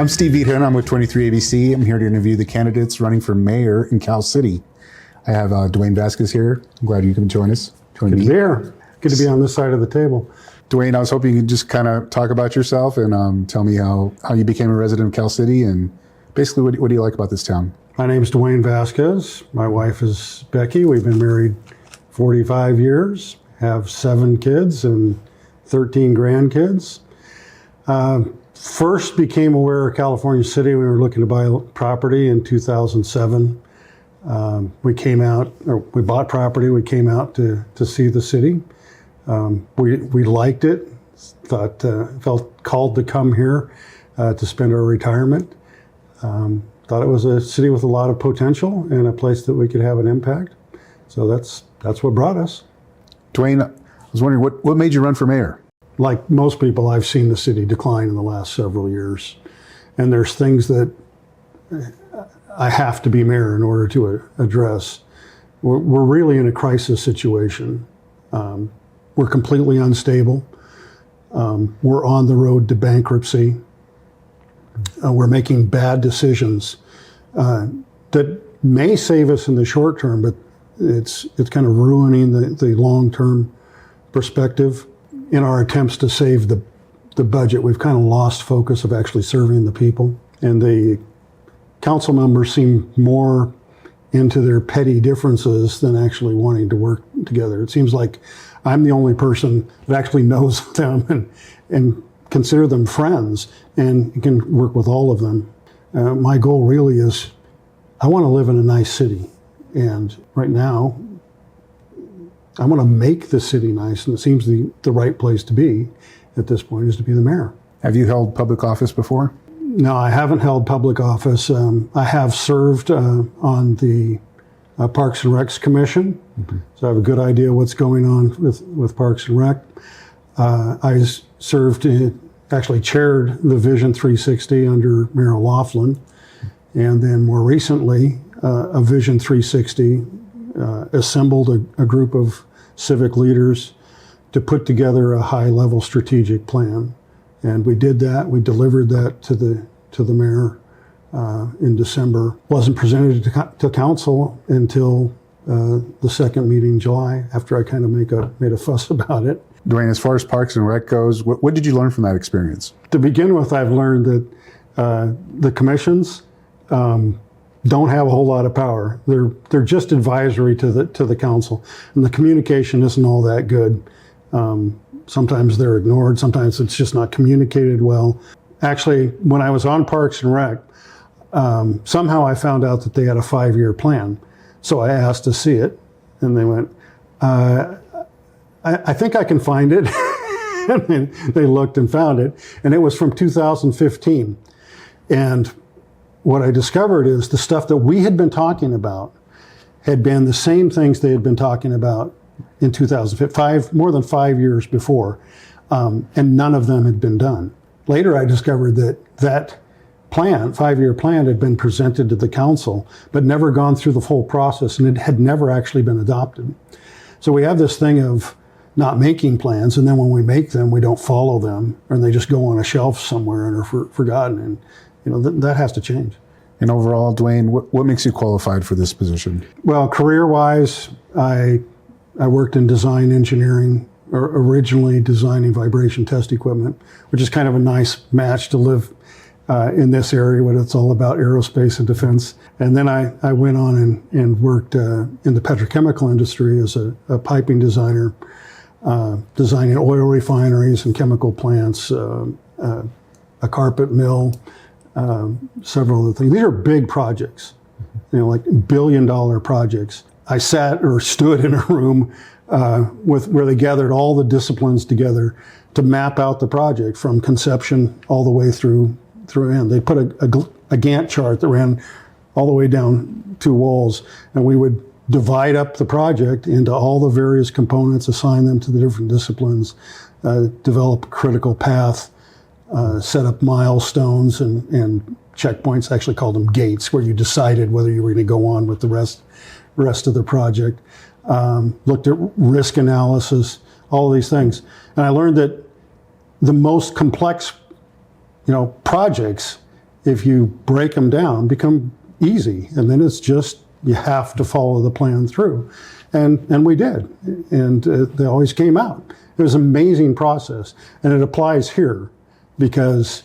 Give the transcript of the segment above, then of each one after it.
I'm Steve Viethen. I'm with 23 ABC. I'm here to interview the candidates running for mayor in Cal City. I have Duane Vasquez here. I'm glad you can join us. Good to be here. Good to be on this side of the table. Duane, I was hoping you could just kind of talk about yourself and tell me how you became a resident of Cal City and basically what do you like about this town? My name's Duane Vasquez. My wife is Becky. We've been married 45 years, have 7 kids and 13 grandkids. First became aware of California City. We were looking to buy property in 2007. We bought property. We came out to see the city. We liked it. Felt called to come here to spend our retirement. Thought it was a city with a lot of potential and a place that we could have an impact. So that's what brought us. Duane, I was wondering what made you run for mayor? Like most people, I've seen the city decline in the last several years. And there's things that I have to be mayor in order to address. We're really in a crisis situation. We're completely unstable. We're on the road to bankruptcy. We're making bad decisions that may save us in the short term, but it's kind of ruining the long-term perspective. In our attempts to save the budget, we've kind of lost focus of actually serving the people. And the council members seem more into their petty differences than actually wanting to work together. It seems like I'm the only person that actually knows them and consider them friends and can work with all of them. My goal really is I want to live in a nice city. And right now, I want to make the city nice, and it seems the right place to be at this point is to be the mayor. Have you held public office before? No, I haven't held public office. I have served on the Parks and Recs Commission, so I have a good idea what's going on with Parks and Rec. I actually chaired the Vision 360 under Mayor Laughlin, and then more recently, a Vision 360 assembled a group of civic leaders to put together a high-level strategic plan. And we did that. We delivered that to the mayor in December. Wasn't presented to council until the second meeting in July, after I kind of made a fuss about it. Duane, as far as Parks and Rec goes, what did you learn from that experience? To begin with, I've learned that the commissions don't have a whole lot of power. They're just advisory to the council, and the communication isn't all that good. Sometimes they're ignored. Sometimes it's just not communicated well. Actually, when I was on Parks and Rec, somehow I found out that they had a 5-year plan. So I asked to see it, and they went, I think I can find it. And they looked and found it, and it was from 2015. And what I discovered is the stuff that we had been talking about had been the same things they had been talking about in 2005, more than 5 years before, and none of them had been done. Later, I discovered that plan, 5-year plan, had been presented to the council, but never gone through the full process, and it had never actually been adopted. So we have this thing of not making plans, and then when we make them, we don't follow them, or they just go on a shelf somewhere and are forgotten. And that has to change. And overall, Duane, what makes you qualified for this position? Well, career-wise, I worked in design engineering, or originally designing vibration test equipment, which is kind of a nice match to live in this area when it's all about aerospace and defense. And then I went on and worked in the petrochemical industry as a piping designer, designing oil refineries and chemical plants, a carpet mill, several other things. These are big projects, like billion-dollar projects. I sat or stood in a room where they gathered all the disciplines together to map out the project from conception all the way through end. They put a Gantt chart that ran all the way down 2 walls, and we would divide up the project into all the various components, assign them to the different disciplines, develop a critical path, set up milestones and checkpoints. I actually called them gates, where you decided whether you were going to go on with the rest of the project. Looked at risk analysis, all of these things. And I learned that the most complex, projects if you break them down, become easy. And then it's just, you have to follow the plan through. And we did. And they always came out. It was an amazing process. And it applies here because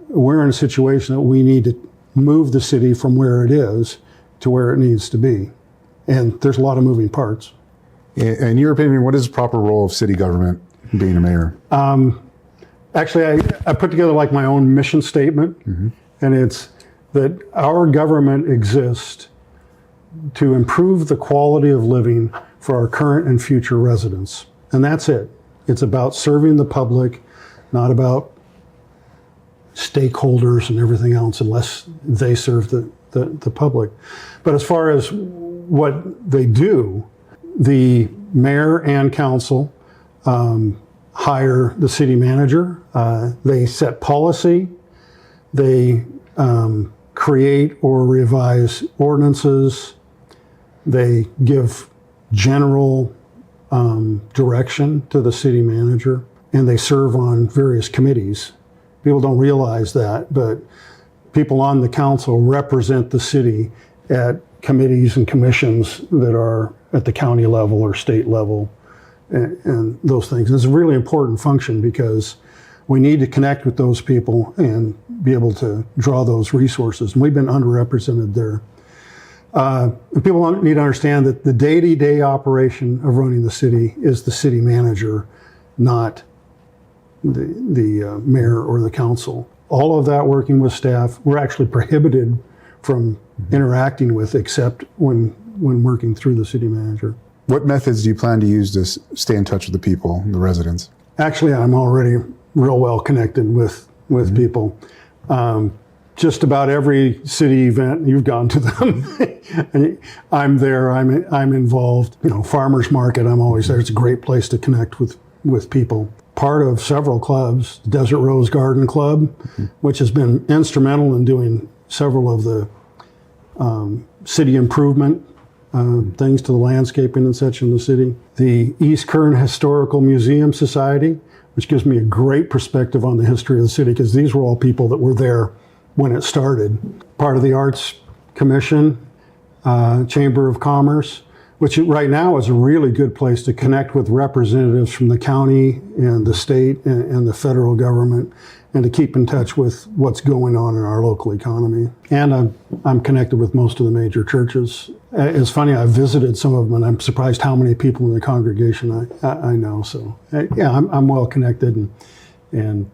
we're in a situation that we need to move the city from where it is to where it needs to be. And there's a lot of moving parts. In your opinion, what is the proper role of city government being a mayor? Actually, I put together like my own mission statement, and it's that our government exists to improve the quality of living for our current and future residents. And that's it. It's about serving the public, not about stakeholders and everything else unless they serve the public. But as far as what they do, the mayor and council hire the city manager. They set policy. They create or revise ordinances. They give general direction to the city manager, and they serve on various committees. People don't realize that, but people on the council represent the city at committees and commissions that are at the county level or state level and those things. It's a really important function because we need to connect with those people and be able to draw those resources. And we've been underrepresented there. And people need to understand that the day-to-day operation of running the city is the city manager, not the mayor or the council. All of that working with staff, we're actually prohibited from interacting with except when working through the city manager. What methods do you plan to use to stay in touch with the people, the residents? Actually, I'm already real well connected with people. Just about every city event, you've gone to them. I'm there, I'm involved. You know, farmers market, I'm always there. It's a great place to connect with people. Part of several clubs, Desert Rose Garden Club, which has been instrumental in doing several of the city improvement things to the landscaping and such in the city. The East Kern Historical Museum Society, which gives me a great perspective on the history of the city, because these were all people that were there when it started. Part of the Arts Commission, Chamber of Commerce, which right now is a really good place to connect with representatives from the county and the state and the federal government, and to keep in touch with what's going on in our local economy. And I'm connected with most of the major churches. It's funny, I've visited some of them, and I'm surprised how many people in the congregation I know. So yeah, I'm well connected, and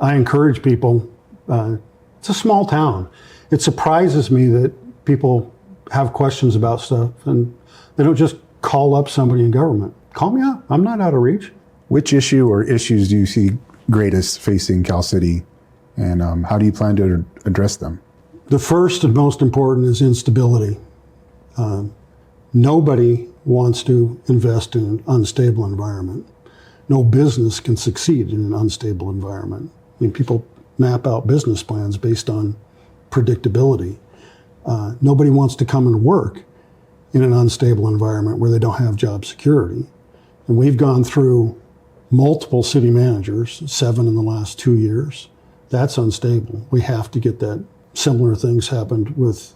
I encourage people. It's a small town. It surprises me that people have questions about stuff, and they don't just call up somebody in government. Call me up. I'm not out of reach. Which issue or issues do you see greatest facing Cal City, and how do you plan to address them? The first and most important is instability. Nobody wants to invest in an unstable environment. No business can succeed in an unstable environment. I mean, people map out business plans based on predictability. Nobody wants to come and work in an unstable environment where they don't have job security. And we've gone through multiple city managers, 7 in the last 2 years. That's unstable. We have to get that. Similar things happened with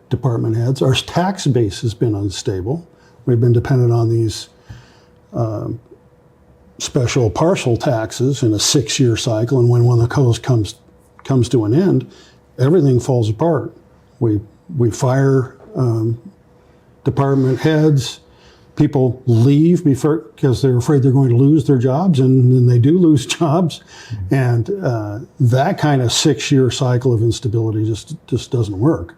department heads. Our tax base has been unstable. We've been dependent on these special partial taxes in a 6-year cycle, and when one of those comes to an end, everything falls apart. We fire department heads. People leave because they're afraid they're going to lose their jobs, and then they do lose jobs. And that kind of 6-year cycle of instability just doesn't work.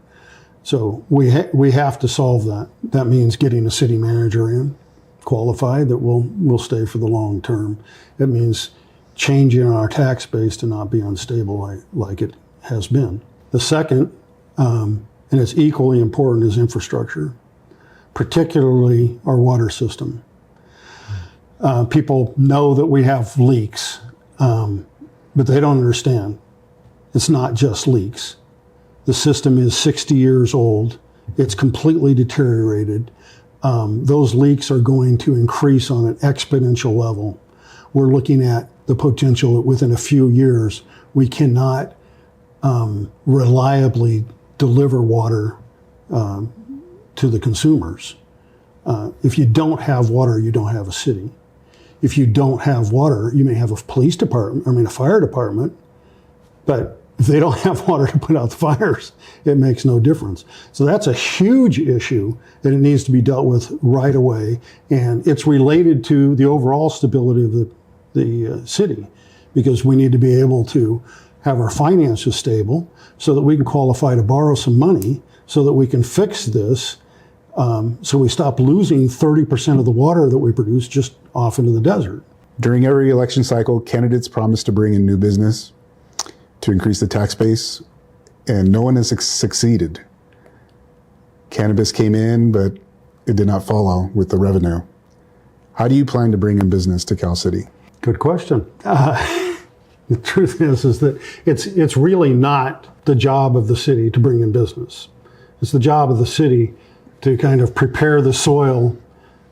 So we have to solve that. That means getting a city manager in, qualified, that will stay for the long term. It means changing our tax base to not be unstable like it has been. The second, and it's equally important, is infrastructure, particularly our water system. People know that we have leaks, but they don't understand. It's not just leaks. The system is 60 years old. It's completely deteriorated. Those leaks are going to increase on an exponential level. We're looking at the potential that within a few years, we cannot reliably deliver water to the consumers. If you don't have water, you don't have a city. If you don't have water, you may have a police department, a fire department, but if they don't have water to put out the fires, it makes no difference. So that's a huge issue that it needs to be dealt with right away, and it's related to the overall stability of the city, because we need to be able to have our finances stable so that we can qualify to borrow some money so that we can fix this, so we stop losing 30% of the water that we produce just off into the desert. During every election cycle, candidates promise to bring in new business to increase the tax base, and no one has succeeded. Cannabis came in, but it did not follow with the revenue. How do you plan to bring in business to Cal City? Good question. The truth is that it's really not the job of the city to bring in business. It's the job of the city to kind of prepare the soil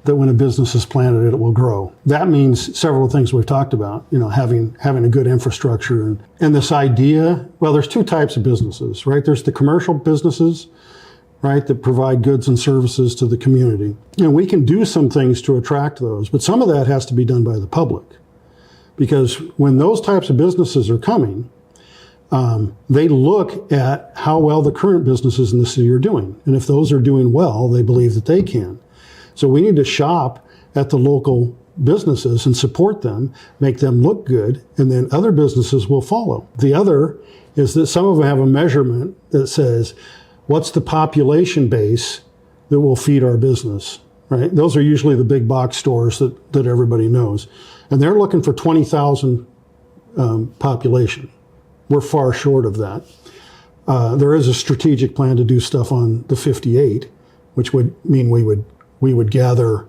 that when a business is planted, it will grow. That means several things we've talked about, having a good infrastructure and this idea. Well, there's two types of businesses, right? There's the commercial businesses, right, that provide goods and services to the community. And we can do some things to attract those, but some of that has to be done by the public. Because when those types of businesses are coming, they look at how well the current businesses in the city are doing. And if those are doing well, they believe that they can. So we need to shop at the local businesses and support them, make them look good, and then other businesses will follow. The other is that some of them have a measurement that says, what's the population base that will feed our business, right? Those are usually the big box stores that everybody knows. And they're looking for 20,000 population. We're far short of that. There is a strategic plan to do stuff on the 58, which would mean we would gather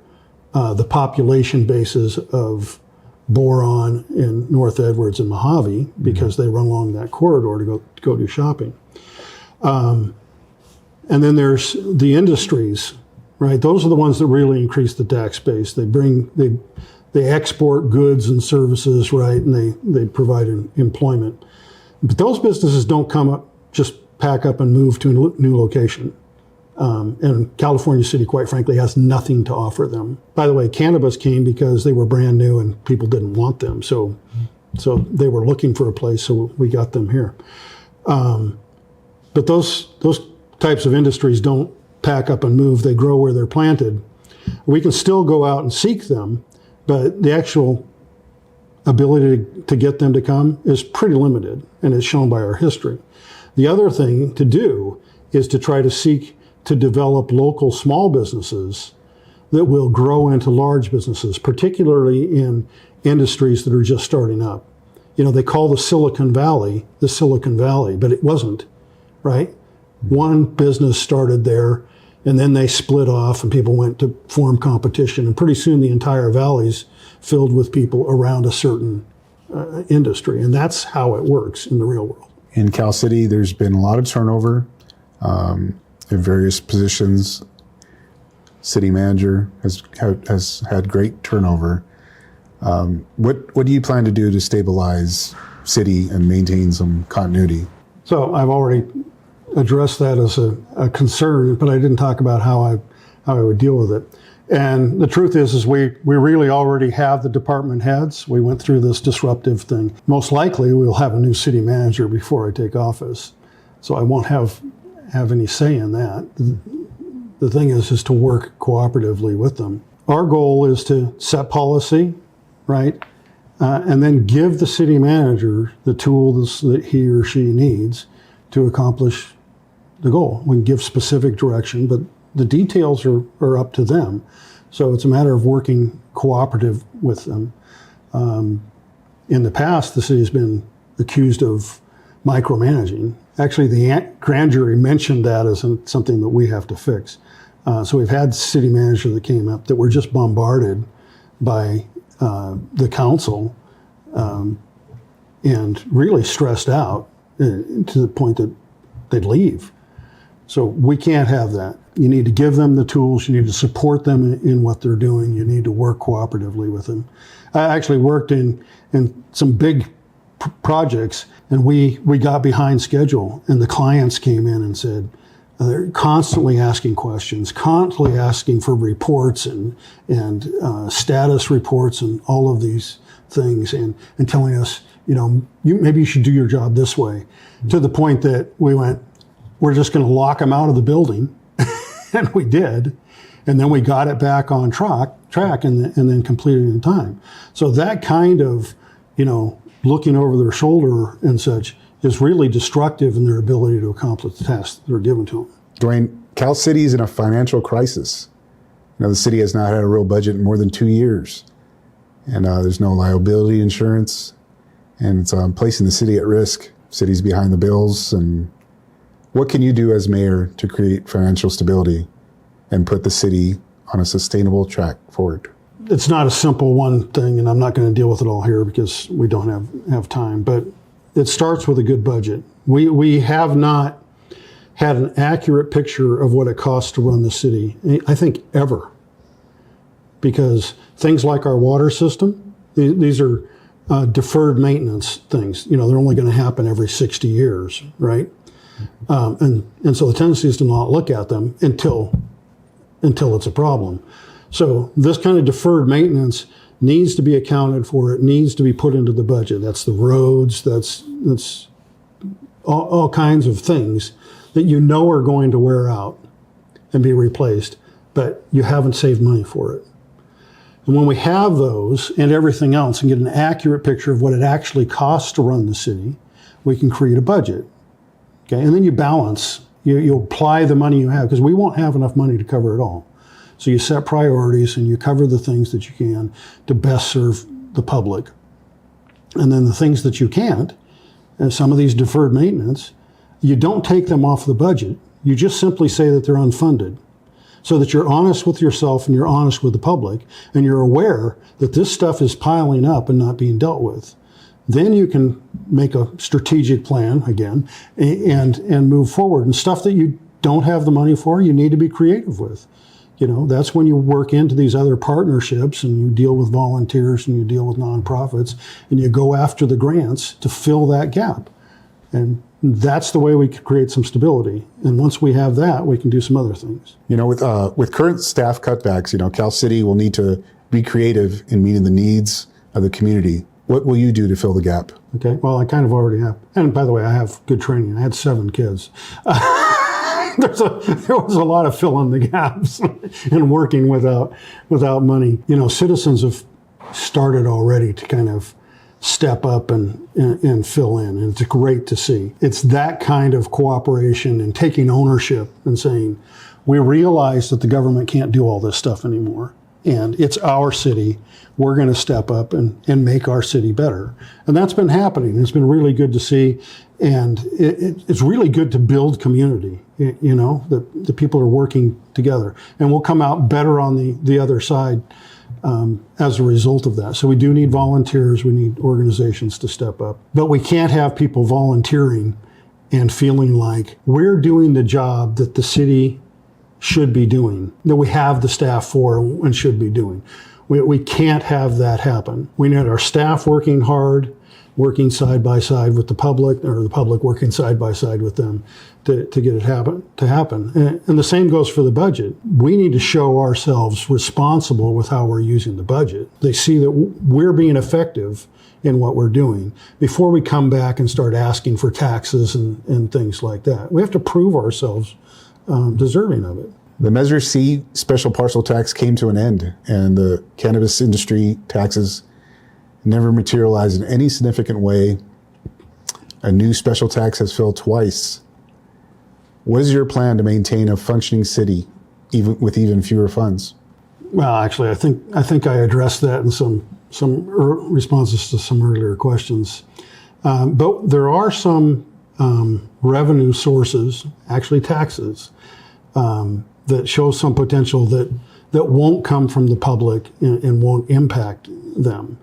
the population bases of Boron and North Edwards and Mojave, because they run along that corridor to go do shopping. And then there's the industries, right? Those are the ones that really increase the tax base. They export goods and services, right? And they provide employment. But those businesses don't come up, just pack up and move to a new location. And California City, quite frankly, has nothing to offer them. By the way, cannabis came because they were brand new and people didn't want them. So they were looking for a place, so we got them here. But those types of industries don't pack up and move. They grow where they're planted. We can still go out and seek them, but the actual ability to get them to come is pretty limited, and it's shown by our history. The other thing to do is to try to seek to develop local small businesses that will grow into large businesses, particularly in industries that are just starting up. They call the Silicon Valley, but it wasn't, right? One business started there, and then they split off and people went to form competition, and pretty soon the entire valley's filled with people around a certain industry, and that's how it works in the real world. In Cal City, there's been a lot of turnover in various positions. City manager has had great turnover. What do you plan to do to stabilize city and maintain some continuity? So I've already addressed that as a concern, but I didn't talk about how I would deal with it. And the truth is we really already have the department heads. We went through this disruptive thing. Most likely we'll have a new city manager before I take office. So I won't have any say in that. The thing is to work cooperatively with them. Our goal is to set policy, right? And then give the city manager the tools that he or she needs to accomplish the goal. We can give specific direction, but the details are up to them. So it's a matter of working cooperative with them. In the past, the city's been accused of micromanaging. Actually, the grand jury mentioned that as something that we have to fix. So we've had city managers that came up that were just bombarded by the council and really stressed out to the point that they'd leave. So we can't have that. You need to give them the tools. You need to support them in what they're doing. You need to work cooperatively with them. I actually worked in some big projects, and we got behind schedule, and the clients came in and said, they're constantly asking questions, constantly asking for reports and status reports and all of these things, and telling us, maybe you should do your job this way, to the point that we went, we're just going to lock them out of the building, and we did, and then we got it back on track, and then completed it in time. So that kind of, looking over their shoulder and such is really destructive in their ability to accomplish the tasks that are given to them. Duane, Cal City is in a financial crisis. The city has not had a real budget in more than 2 years. And there's no liability insurance. And it's placing the city at risk. City's behind the bills. And what can you do as mayor to create financial stability and put the city on a sustainable track forward? It's not a simple one thing, and I'm not going to deal with it all here because we don't have time, but it starts with a good budget. We have not had an accurate picture of what it costs to run the city, I think, ever. Because things like our water system, these are deferred maintenance things. They're only going to happen every 60 years, right? And so the tendency is to not look at them until it's a problem. So this kind of deferred maintenance needs to be accounted for. It needs to be put into the budget. That's the roads. That's all kinds of things that are going to wear out and be replaced, but you haven't saved money for it. And when we have those and everything else and get an accurate picture of what it actually costs to run the city, we can create a budget. Okay, and then you balance. You apply the money you have, because we won't have enough money to cover it all. So you set priorities and you cover the things that you can to best serve the public. And then the things that you can't, and some of these deferred maintenance, you don't take them off the budget. You just simply say that they're unfunded, so that you're honest with yourself and you're honest with the public, and you're aware that this stuff is piling up and not being dealt with. Then you can make a strategic plan again and move forward. And stuff that you don't have the money for, you need to be creative with. That's when you work into these other partnerships and you deal with volunteers and you deal with nonprofits and you go after the grants to fill that gap. And that's the way we can create some stability. And once we have that, we can do some other things. With current staff cutbacks, Cal City will need to be creative in meeting the needs of the community. What will you do to fill the gap? Okay, well, I kind of already have. And by the way, I have good training. I had 7 kids. There was a lot of filling the gaps and working without money. Citizens have started already to kind of step up and fill in, and it's great to see. It's that kind of cooperation and taking ownership and saying, we realize that the government can't do all this stuff anymore, and it's our city. We're going to step up and make our city better. And that's been happening. It's been really good to see. And it's really good to build community, the people are working together. And we'll come out better on the other side as a result of that. So we do need volunteers. We need organizations to step up. But we can't have people volunteering and feeling like we're doing the job that the city should be doing, that we have the staff for and should be doing. We can't have that happen. We need our staff working hard, working side by side with the public, or the public working side by side with them to get it to happen. And the same goes for the budget. We need to show ourselves responsible with how we're using the budget. They see that we're being effective in what we're doing before we come back and start asking for taxes and things like that. We have to prove ourselves deserving of it. The Measure C special parcel tax came to an end, and the cannabis industry taxes never materialized in any significant way. A new special tax has failed twice. What is your plan to maintain a functioning city, even with even fewer funds? Well, actually, I think I addressed that in some responses to some earlier questions. But there are some revenue sources, actually taxes, that show some potential that won't come from the public and won't impact them.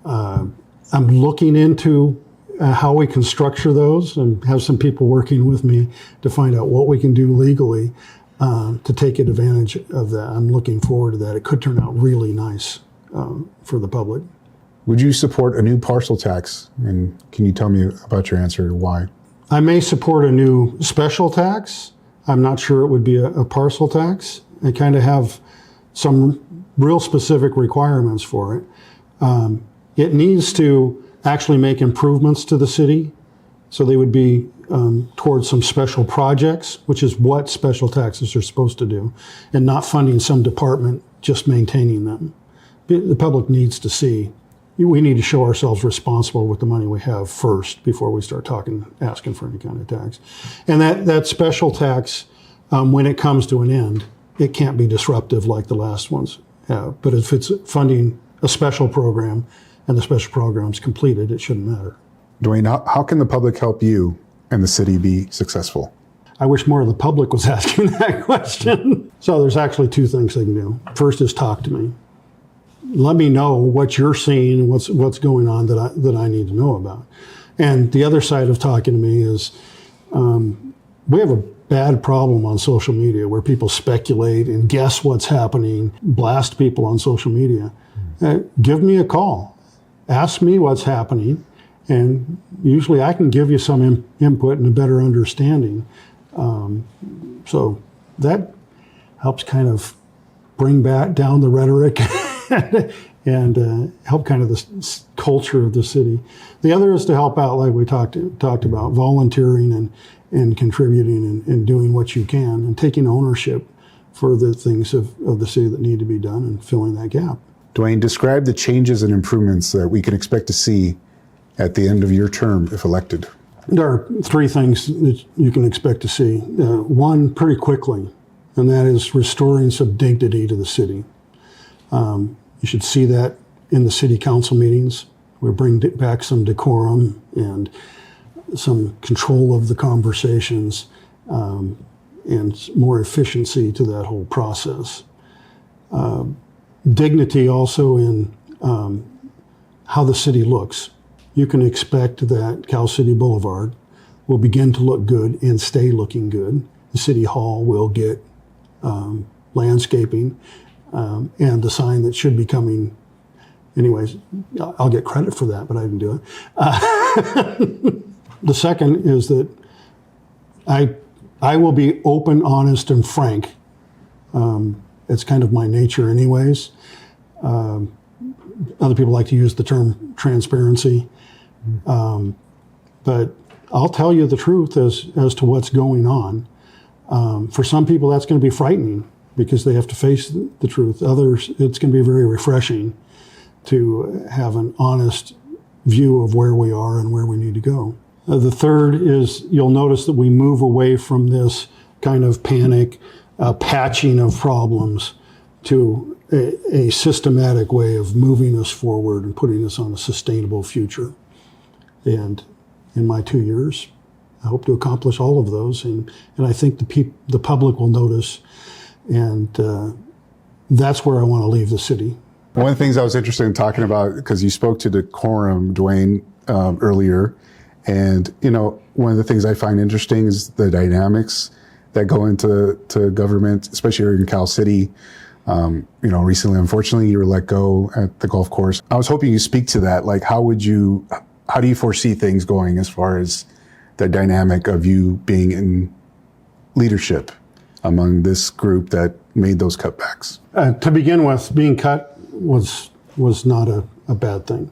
I'm looking into how we can structure those and have some people working with me to find out what we can do legally to take advantage of that. I'm looking forward to that. It could turn out really nice for the public. Would you support a new parcel tax? And can you tell me about your answer? Why? I may support a new special tax. I'm not sure it would be a parcel tax. I kind of have some real specific requirements for it. It needs to actually make improvements to the city. So they would be towards some special projects, which is what special taxes are supposed to do, and not funding some department, just maintaining them. The public needs to see. We need to show ourselves responsible with the money we have first before we start asking for any kind of tax. And that special tax, when it comes to an end, it can't be disruptive like the last ones have. But if it's funding a special program and the special program's completed, it shouldn't matter. Duane, how can the public help you and the city be successful? I wish more of the public was asking that question. So there's actually two things they can do. First is talk to me. Let me know what you're seeing and what's going on that I need to know about. And the other side of talking to me is we have a bad problem on social media where people speculate and guess what's happening, blast people on social media. Give me a call. Ask me what's happening, and usually I can give you some input and a better understanding. So that helps kind of bring back down the rhetoric and help kind of the culture of the city. The other is to help out, like we talked about, volunteering and contributing and doing what you can and taking ownership for the things of the city that need to be done and filling that gap. Duane, describe the changes and improvements that we can expect to see at the end of your term if elected. There are three things that you can expect to see. One, pretty quickly, and that is restoring some dignity to the city. You should see that in the city council meetings. We bring back some decorum and some control of the conversations and more efficiency to that whole process. Dignity also in how the city looks. You can expect that Cal City Boulevard will begin to look good and stay looking good. The City Hall will get landscaping and the sign that should be coming. Anyways, I'll get credit for that, but I didn't do it. The second is that I will be open, honest, and frank. It's kind of my nature anyways. Other people like to use the term transparency. But I'll tell you the truth as to what's going on. For some people, that's going to be frightening because they have to face the truth. Others, it's going to be very refreshing to have an honest view of where we are and where we need to go. The third is you'll notice that we move away from this kind of panic, patching of problems to a systematic way of moving us forward and putting us on a sustainable future. And in my 2 years, I hope to accomplish all of those. And I think the public will notice. And that's where I want to leave the city. One of the things I was interested in talking about, because you spoke to decorum, Duane, earlier. And, one of the things I find interesting is the dynamics that go into government, especially here in Cal City. Recently, unfortunately, you were let go at the golf course. I was hoping you speak to that. Like, how do you foresee things going as far as the dynamic of you being in leadership among this group that made those cutbacks? To begin with, being cut was not a bad thing.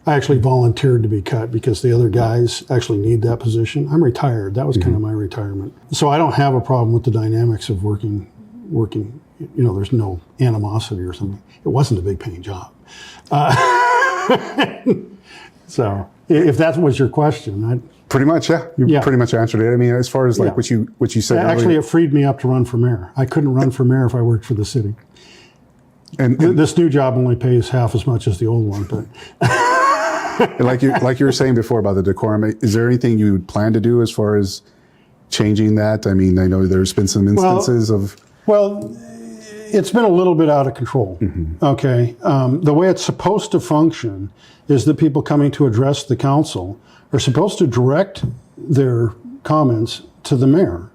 I actually volunteered to be cut because the other guys actually need that position. I'm retired. That was kind of my retirement. So I don't have a problem with the dynamics of working. There's no animosity or something. It wasn't a big paying job. So if that was your question, pretty much, yeah. You pretty much answered it. I mean, as far as what you said actually, earlier. it freed me up to run for mayor. I couldn't run for mayor if I worked for the city. And this new job only pays half as much as the old one, but. And like you were saying before about the decorum, is there anything you would plan to do as far as changing that? I mean, I know there's been some instances of. Well, it's been a little bit out of control. Okay. The way it's supposed to function is that people coming to address the council are supposed to direct their comments to the mayor.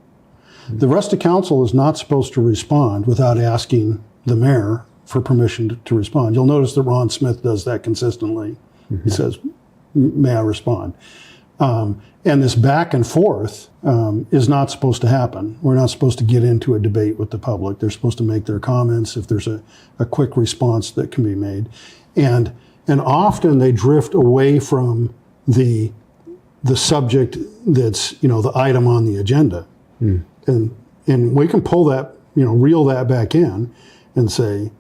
The rest of council is not supposed to respond without asking the mayor for permission to respond. You'll notice that Ron Smith does that consistently. He says, may I respond? And this back and forth is not supposed to happen. We're not supposed to get into a debate with the public. They're supposed to make their comments if there's a quick response that can be made. And often they drift away from the subject that's, the item on the agenda. And we can pull that, reel that back in and say,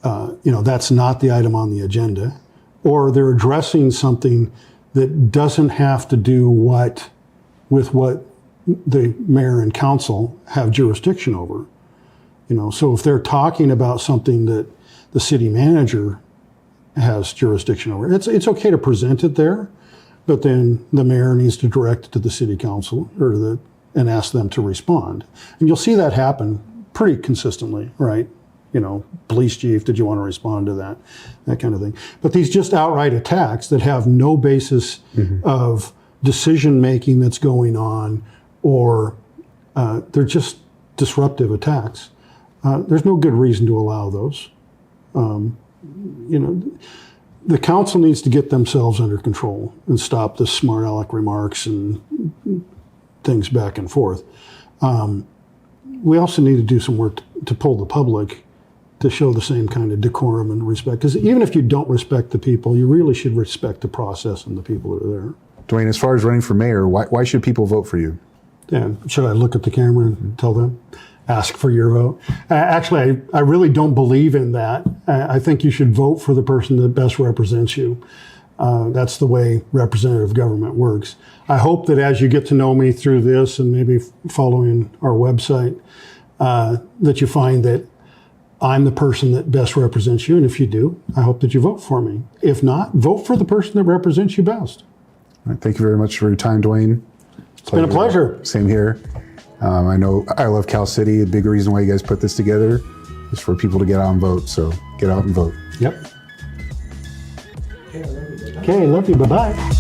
that's not the item on the agenda. Or they're addressing something that doesn't have to do with what the mayor and council have jurisdiction over. So if they're talking about something that the city manager has jurisdiction over, it's okay to present it there, but then the mayor needs to direct it to the city council and ask them to respond. And you'll see that happen pretty consistently, right? Police chief, did you want to respond to that? That kind of thing. But these just outright attacks that have no basis of decision-making that's going on, or they're just disruptive attacks. There's no good reason to allow those. The council needs to get themselves under control and stop the smart aleck remarks and things back and forth. We also need to do some work to pull the public to show the same kind of decorum and respect. Because even if you don't respect the people, you really should respect the process and the people that are there. Duane, as far as running for mayor, why should people vote for you? Yeah, should I look at the camera and tell them? Ask for your vote? Actually, I really don't believe in that. I think you should vote for the person that best represents you. That's the way representative government works. I hope that as you get to know me through this and maybe following our website, that you find that I'm the person that best represents you. And if you do, I hope that you vote for me. If not, vote for the person that represents you best. All right, thank you very much for your time, Duane. It's been a pleasure. Same here. I know I love Cal City. A big reason why you guys put this together is for people to get out and vote. So get out and vote. Yep. Okay, love you. Bye-bye.